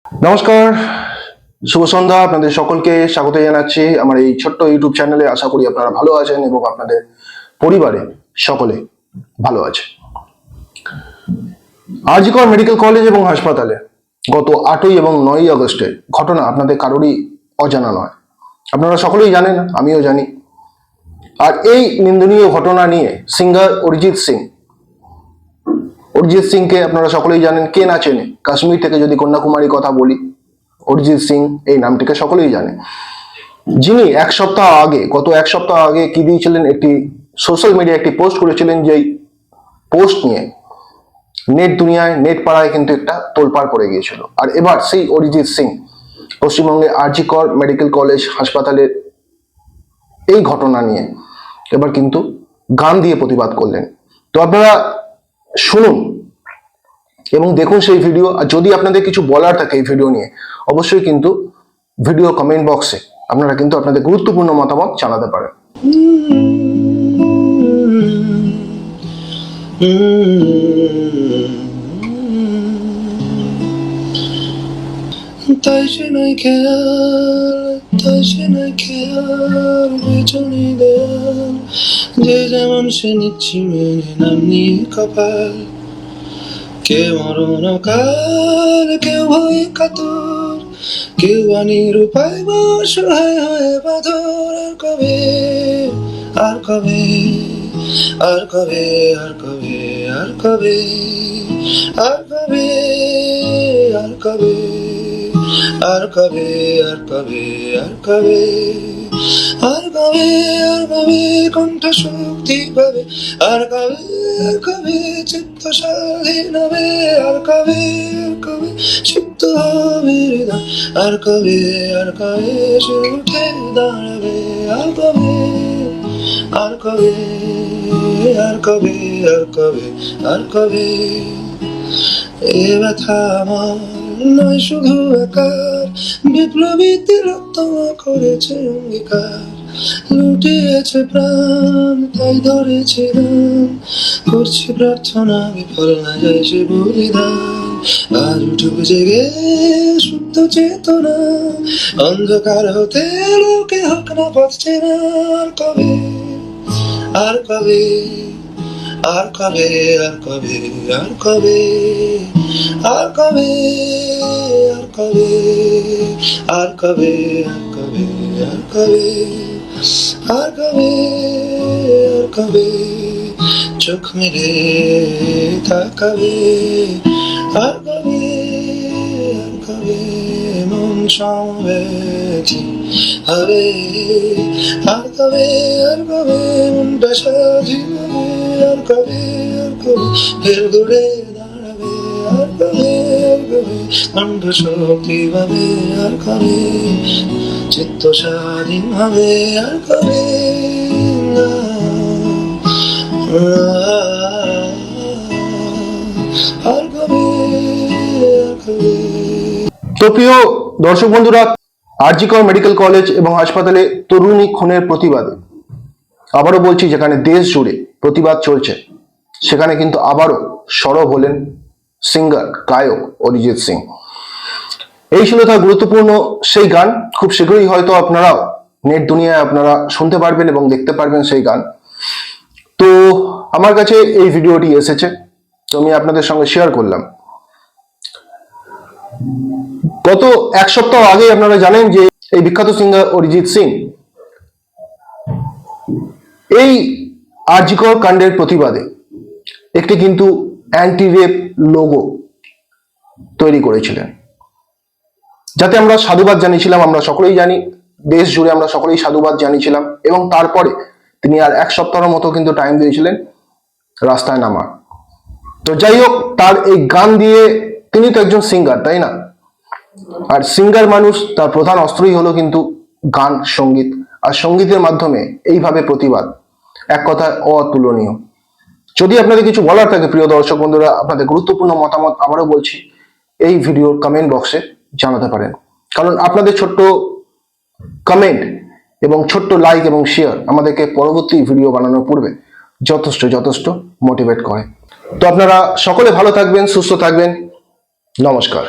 নমস্কার, শুভ সন্ধ্যা। আপনাদের সকলকে স্বাগত জানাচ্ছি আমার এই ছোট্ট ইউটিউব চ্যানেলে। আশা করি আপনারা ভালো আছেন এবং আপনাদের পরিবারে সকলে ভালো আছে। জি কর মেডিকেল কলেজ এবং হাসপাতালে গত 8ই এবং 9ই আগস্টে ঘটনা আপনাদের কারোরই অজানা নয়। আপনারা সকলেই জানেন, আমিও জানি। আর এই নিন্দনীয় ঘটনা নিয়ে সিঙ্গার অরিজিৎ সিংকে আপনারা সকলেই জানেন। কে না চেনে? কাশ্মীর থেকে যদি কন্যাকুমারী কথা বলি, অরিজিৎ সিং এই নামটিকে সকলেই জানে। যিনি গত এক সপ্তাহ আগে কি দিয়েছিলেন, একটি সোশ্যাল মিডিয়া একটি পোস্ট করেছিলেন, যেই পোস্ট নিয়ে নেট দুনিয়ায়, নেট পাড়ায় কিন্তু একটা তোলপাড় পড়ে গিয়েছিল। আর এবার সেই অরিজিৎ সিং পশ্চিমবঙ্গে জি কর মেডিকেল কলেজ হাসপাতালের এই ঘটনা নিয়ে এবার কিন্তু গান দিয়ে প্রতিবাদ করলেন। তো আপনারা শুনুন এবং দেখুন সেই ভিডিও। আর যদি আপনাদের কিছু বলার থাকে এই ভিডিও নিয়ে, অবশ্যই কিন্তু ভিডিও কমেন্ট বক্সে আপনারা কিন্তু আপনাদের গুরুত্বপূর্ণ মতামত জানাতে পারেন। তাই সে নাই খেয়াল পেছনে দেয়াল, যে যেমন সে নিচ্ছি মেনে নাম নিয়ে কপাল। কেউ মরণ কাল, কেউ ভয়ে কাতর, কেউ আনির উপায় সহায় হয়ে বাঁধর। আর কবে আর কবে আর কবে আর কবে আর কবে আর কবে আর কবে আর কবে আর কবে আর কবে আর কবে কণ্ঠ শক্তি পাবে, আর কবে চিত্ত স্বাধীন হবে, আর কবে চিত্ত হবে হৃদয়, আর কবে সে উঠে দাঁড়াবে, আর কবে আর কবে আর কবে আর কবে আর কবে। এ ব্যথা আমার নয় শুধু একার, বিপ্লবীতে রক্ত করেছে অঙ্গীকার, লুটিয়েছে প্রাণ তাই ধরেছে দান, করছে প্রার্থনা বিফল না যায় সে বলিদান। আজ উঠুক জেগে শুদ্ধ চেতনা, অন্ধকার হতে লোকে হোক না পথ চেনা। আর কবে আর কবে আর কবে আর কবে আর কবে আর কবে আর কবে আর কবে আর কবে আর কবে আর কবে আর কবে চোখ মেলে তাকাবে, আর কবে আর কবে মন সমবেতি হবে, আর কবে মনটা স্বাধীন হবে, আর কবে ফের ঘুরে দাঁড়াবে, আর কবে কণ্ঠ শক্তি পাবে, আর কবে চিত্ত স্বাধীন হবে, আর কবে আর কবে আর কবে। তো প্রিয় দর্শক বন্ধুরা, জি কর মেডিকেল কলেজ এবং হাসপাতালে তরুণী খুনের প্রতিবাদে আবারও বলছি, যেখানে দেশ জুড়ে প্রতিবাদ চলছে, সেখানে কিন্তু আবারও সরব হলেন সিঙ্গার গায়ক অরিজিৎ সিং। এই ছিল তার গুরুত্বপূর্ণ সেই গান। খুব শীঘ্রই হয়তো আপনারাও নেট দুনিয়ায় আপনারা শুনতে পারবেন এবং দেখতে পারবেন সেই গান। তো আমার কাছে এই ভিডিওটি এসেছে, তো আমি আপনাদের সঙ্গে শেয়ার করলাম। গত এক সপ্তাহ আগে আপনারা জানেন যে এই বিখ্যাত সিঙ্গার অরিজিৎ সিং এই জি কর কাণ্ডের প্রতিবাদে একটি কিন্তু অ্যান্টি রেপ লোগো তৈরি করেছিলেন, যাতে আমরা সাধুবাদ জানিয়েছিলাম। আমরা সকলেই জানি, দেশ জুড়ে আমরা সকলেই সাধুবাদ জানিয়েছিলাম। এবং তারপরে তিনি আর এক সপ্তাহের মতো কিন্তু টাইম দিয়েছিলেন রাস্তায় নামার। তো যাই হোক, তার এই গান দিয়ে, তিনি তো একজন সিঙ্গার, তাই না? আর সিঙ্গার মানুষ, তার প্রধান অস্ত্রই হলো কিন্তু গান, সঙ্গীত। আর সঙ্গীতের মাধ্যমে এইভাবে প্রতিবাদ, এক কথায় অতুলনীয়। যদি আপনাদের কিছু বলার থাকে প্রিয় দর্শক বন্ধুরা, আপনাদের গুরুত্বপূর্ণ মতামত আবারও বলছি এই ভিডিওর কমেন্ট বক্সে জানাতে পারেন। কারণ আপনাদের ছোট্ট কমেন্ট এবং ছোট্ট লাইক এবং শেয়ার আমাদেরকে পরবর্তী ভিডিও বানানোর পূর্বে যথেষ্ট মোটিভেট করে। তো আপনারা সকলে ভালো থাকবেন, সুস্থ থাকবেন। নমস্কার।